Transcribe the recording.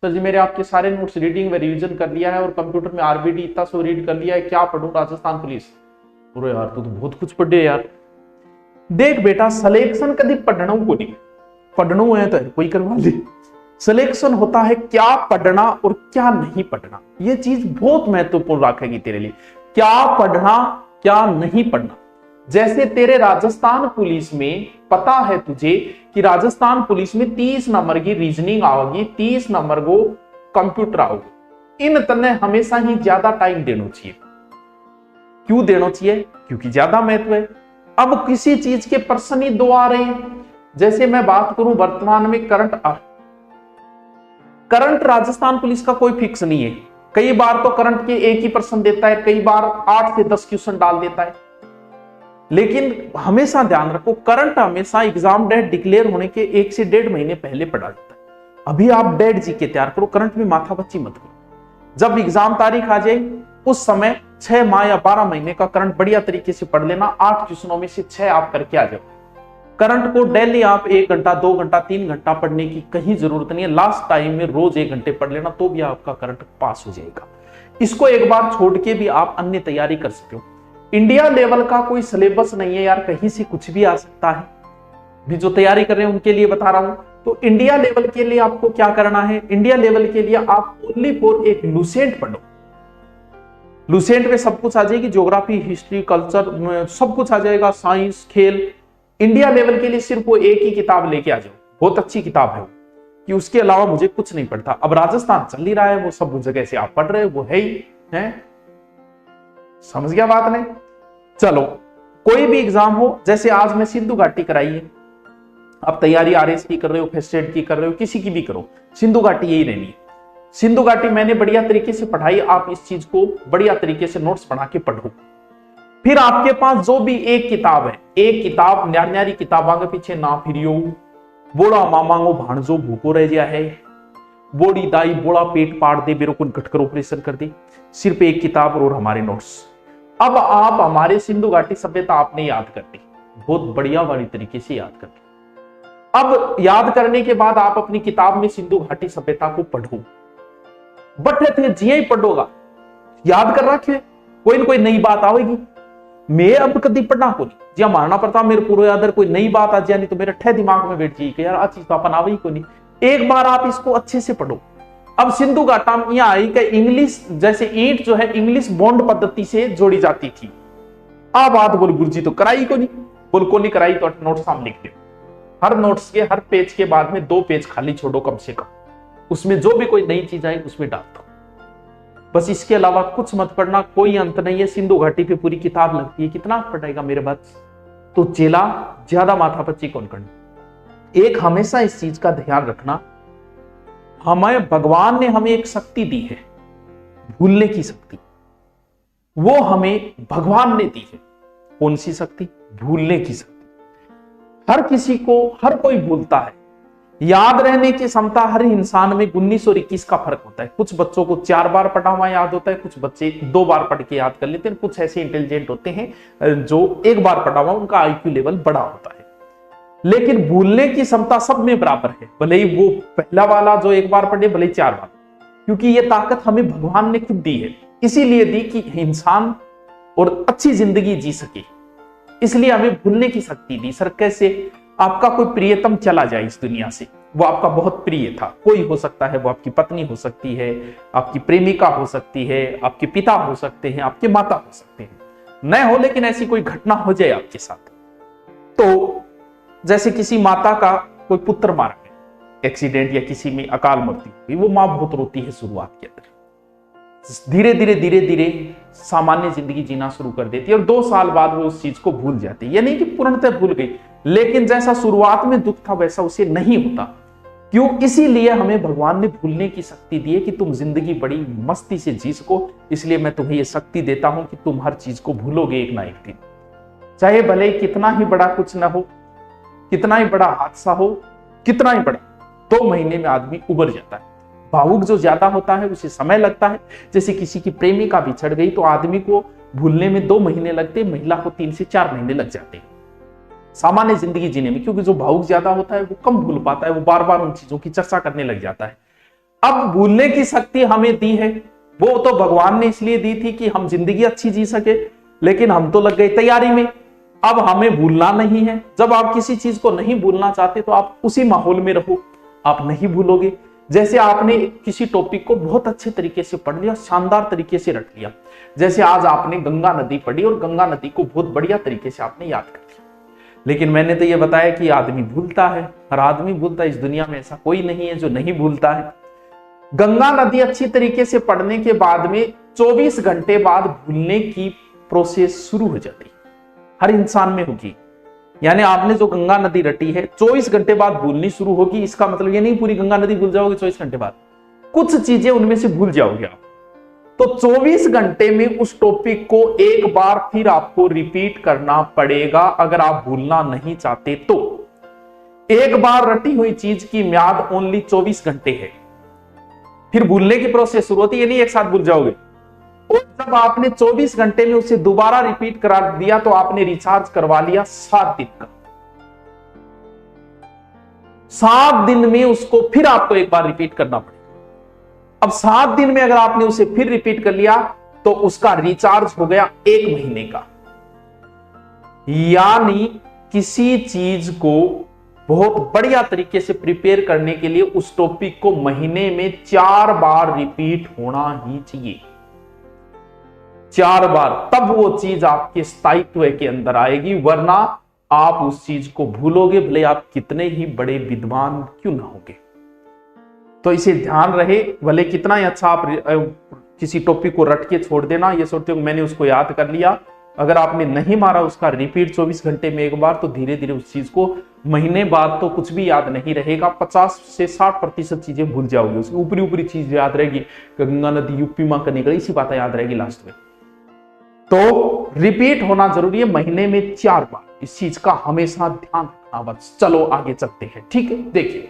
Sir जी मेरे आपके सारे नोट्स रीडिंग में रिवीजन कर लिया है और कंप्यूटर में आरबीडी इतना सो रीड कर लिया है, क्या पढ़ूं राजस्थान पुलिस। पूरे यार तू तो बहुत कुछ पढ़े यार। देख बेटा सिलेक्शन कभी पढ़ना को नहीं, पढ़ना है तो कोई करवा ले। सिलेक्शन होता है क्या पढ़ना और क्या नहीं पढ़ना, ये चीज बहुत महत्वपूर्ण रखेगी तेरे लिए। क्या पढ़ना क्या नहीं पढ़ना। जैसे तेरे राजस्थान पुलिस में पता है तुझे कि राजस्थान पुलिस में 30 नंबर की रीजनिंग आओगी, 30 नंबर को कंप्यूटर आओगे। इन तने हमेशा ही ज्यादा टाइम देना चाहिए। क्यों देना चाहिए? क्योंकि ज्यादा महत्व है। अब किसी चीज के प्रश्न ही दो आ रहे हैं। जैसे मैं बात करूं वर्तमान में करंट राजस्थान पुलिस का कोई फिक्स नहीं है। कई बार तो करंट के एक ही प्रश्न देता है, कई बार 8 से 10 क्वेश्चन डाल देता है। लेकिन हमेशा ध्यान रखो करंट हमेशा एग्जाम डेट डिक्लेयर होने के 1 से 1.5 महीने पहले पढ़ा जाता है। अभी आप डेट जी के तैयार करो, करंट में माथा बच्ची मत करो। जब एग्जाम तारीख आ जाए उस समय 6 माह या 12 महीने का करंट बढ़िया तरीके से पढ़ लेना। 8 क्वेश्चनों में से 6 आप करके आ जाओ। करंट को डेली आप 1 घंटा 2 घंटा 3 घंटा पढ़ने की कहीं जरूरत नहीं है। लास्ट टाइम में रोज 1 घंटे पढ़ लेना तो भी आपका करंट पास हो जाएगा। इसको एक बार छोड़ के भी आप अन्य तैयारी कर सकते हो। इंडिया लेवल का कोई सिलेबस नहीं है यार, कहीं से कुछ भी आ सकता है। भी जो तैयारी कर रहे हैं उनके लिए बता रहा हूं। तो इंडिया लेवल के लिए आपको क्या करना है, इंडिया लेवल के लिए आप ओनली फॉर एक लुसेंट पढ़ो। लुसेंट में सब कुछ आ जाएगी, ज्योग्राफी हिस्ट्री कल्चर सब कुछ आ जाएगा, साइंस खेल। इंडिया लेवल के लिए सिर्फ वो एक ही किताब लेके आ जाओ, बहुत अच्छी किताब है वो, कि उसके अलावा मुझे कुछ नहीं पढ़ता। अब राजस्थान चल ही रहा है, वो सब जगह से आप पढ़ रहे हो, वो है ही है। समझ गया बात नहीं? चलो कोई भी एग्जाम हो, जैसे आज मैं सिंधु घाटी कराई है, आप तैयारी आरएस की कर रहे हो, फर्स्ट एड की कर रहे हो, किसी की भी करो, सिंधु घाटी यही रहनी है। सिंधु घाटी मैंने बढ़िया तरीके से पढ़ाई, आप इस चीज को बढ़िया तरीके से नोट्स बना के पढ़ो। फिर आपके पास जो भी एक किताब है, एक किताब न्यारी किताबा के पीछे ना फिरियो। बोला मामांगो भाणजो भूखो रह गया है, बोड़ी दाई बोला पेट पाड़ दे, मेरे को घटकर ऑपरेशन कर दे। सिर्फ एक किताब और हमारे नोट्स। अब आप हमारे सिंधु घाटी सभ्यता आपने याद कर ली, बहुत बढ़िया वाली तरीके से याद कर ली। अब याद करने के बाद आप अपनी किताब में सिंधु घाटी सभ्यता को पढ़ो। बट थे जिये ही पढ़ोगा, याद कर रखे, कोई ना कोई नई बात आएगी। मैं अब कभी पढ़ना को नहीं जी, मानना पड़ता मेरे पूरा याद, कोई नई बात आ जाए नहीं तो मेरे ठे दिमाग में बैठ जाएगी यार, आ चीज तो अपन आवे को नहीं। एक बार आप इसको अच्छे से पढ़ो। अब सिंधु घाटा में यह आई कि इंग्लिश, जैसे ईंट जो है इंग्लिश बॉन्ड पद्धति से जोड़ी जाती थी। आ बात बोल गुरुजी तो कराई को नहीं, बोल को नहीं कराई तो नोट्स हम लिख दो। हर नोट्स के हर पेज के बाद में 2 पेज खाली छोड़ो कम से कम, उसमें जो भी कोई नई चीज आई उसमें डाल दो। बस इसके अलावा कुछ मत पढ़ना, कोई अंत नहीं है। सिंधु घाटी पे पूरी किताब लगती है, कितना पढ़ेगा मेरे बात। तो चेला ज्यादा माथापच्ची कौन करनी। एक हमेशा इस चीज का ध्यान रखना, हमें भगवान ने हमें एक शक्ति दी है, भूलने की शक्ति। वो हमें भगवान ने दी है। कौन सी शक्ति? भूलने की शक्ति। हर किसी को, हर कोई भूलता है। याद रहने की क्षमता हर इंसान में 19 और 21 का फर्क होता है। कुछ बच्चों को 4 बार पढ़ा हुआ याद होता है, कुछ बच्चे 2 बार पढ़ के याद कर लेते हैं। कुछ ऐसे इंटेलिजेंट होते हैं जो 1 बार पढ़ा हुआ उनका आईक्यू लेवल बड़ा होता है। लेकिन भूलने की क्षमता सब में बराबर है, भले ही वो पहला वाला जो 1 बार पढ़े, भले ही 4 बार, क्योंकि ये ताकत हमें भगवान ने खुद दी है। इसीलिए दी कि इंसान और अच्छी जिंदगी जी सके, इसलिए हमें भूलने की शक्ति दी। सर कैसे? आपका कोई प्रियतम चला जाए इस दुनिया से, वो आपका बहुत प्रिय था, कोई हो सकता है, वो आपकी पत्नी हो सकती है, आपकी प्रेमिका हो सकती है, आपके पिता हो सकते हैं, आपके माता हो सकते हैं, न हो, लेकिन ऐसी कोई घटना हो जाए आपके साथ। तो जैसे किसी माता का कोई पुत्र मारा गया एक्सीडेंट या किसी में अकाल मृत्यु हुई, वो मां बहुत रोती है शुरुआत के अंदर। धीरे धीरे सामान्य जिंदगी जीना शुरू कर देती है और 2 साल बाद वो उस चीज को भूल जाती है। ये नहीं कि पूर्णतः भूल गई, लेकिन जैसा शुरुआत में दुख था वैसा उसे नहीं होता। क्यों? इसीलिए हमें भगवान ने भूलने की शक्ति दी है कि तुम जिंदगी बड़ी मस्ती से जी सको। इसलिए मैं तुम्हें यह शक्ति देता हूं कि तुम हर चीज को भूलोगे एक ना एक दिन, चाहे भले कितना ही बड़ा कुछ ना हो, कितना ही बड़ा हादसा हो, कितना ही बड़ा। 2 महीने में आदमी उबर जाता है। भावुक जो ज्यादा होता है उसे समय लगता है। जैसे किसी की प्रेमिका बिछड़ गई तो आदमी को भूलने में 2 महीने लगते, महिला को 3 से 4 महीने लग जाते हैं सामान्य जिंदगी जीने में। क्योंकि जो भावुक ज्यादा होता है वो कम भूल पाता है, वो बार बार उन चीजों की चर्चा करने लग जाता है। अब भूलने की शक्ति हमें दी है, वो तो भगवान ने इसलिए दी थी कि हम जिंदगी अच्छी जी सके, लेकिन हम तो लग गए तैयारी में। अब हमें भूलना नहीं है। जब आप किसी चीज को नहीं भूलना चाहते तो आप उसी माहौल में रहो, आप नहीं भूलोगे। जैसे आपने किसी टॉपिक को बहुत अच्छे तरीके से पढ़ लिया, शानदार तरीके से रट लिया, जैसे आज आपने गंगा नदी पढ़ी और गंगा नदी को बहुत बढ़िया तरीके से आपने याद कर लिया। लेकिन मैंने तो ये बताया कि आदमी भूलता है, हर आदमी भूलता है, इस दुनिया में ऐसा कोई नहीं है जो नहीं भूलता है। गंगा नदी अच्छी तरीके से पढ़ने के बाद में 24 घंटे बाद भूलने की प्रोसेस शुरू हो जाती है, हर इंसान में होगी। यानी आपने जो गंगा नदी रटी है 24 घंटे बाद भूलनी शुरू होगी। इसका मतलब ये नहीं पूरी गंगा नदी भूल जाओगे 24 घंटे बाद, कुछ चीजें उनमें से भूल जाओगे आप। तो 24 घंटे में उस टॉपिक को एक बार फिर आपको रिपीट करना पड़ेगा अगर आप भूलना नहीं चाहते तो। एक बार रटी हुई चीज की म्याद ओनली 24 घंटे है, फिर भूलने की प्रोसेस शुरू होती है, नहीं एक साथ भूल जाओगे। और जब आपने 24 घंटे में उसे दोबारा रिपीट करा दिया तो आपने रिचार्ज करवा लिया 7 दिन का। 7 दिन में उसको फिर आपको एक बार रिपीट करना पड़ेगा। अब 7 दिन में अगर आपने उसे फिर रिपीट कर लिया तो उसका रिचार्ज हो गया 1 महीने का। यानी किसी चीज को बहुत बढ़िया तरीके से प्रिपेयर करने के लिए उस टॉपिक को महीने में 4 बार रिपीट होना ही चाहिए, 4 बार, तब वो चीज आपके स्थायित्व के अंदर आएगी, वरना आप उस चीज को भूलोगे, भले आप कितने ही बड़े विद्वान क्यों ना होगे। तो इसे ध्यान रहे, भले कितना ही अच्छा आप किसी टॉपिक को रट के छोड़ देना, ये सोचते हो मैंने उसको याद कर लिया, अगर आपने नहीं मारा उसका रिपीट 24 घंटे में एक बार, तो धीरे धीरे उस चीज को महीने बाद तो कुछ भी याद नहीं रहेगा, 50 से 60% चीजें भूल जाओगे, उसकी ऊपरी ऊपरी चीज याद रहेगी, गंगा नदी यूपी में करने गई, इसी बात याद रहेगी लास्ट में। तो रिपीट होना जरूरी है, महीने में 4 बार, इस चीज का हमेशा ध्यान रखना। बस चलो आगे चलते हैं, ठीक है। देखिए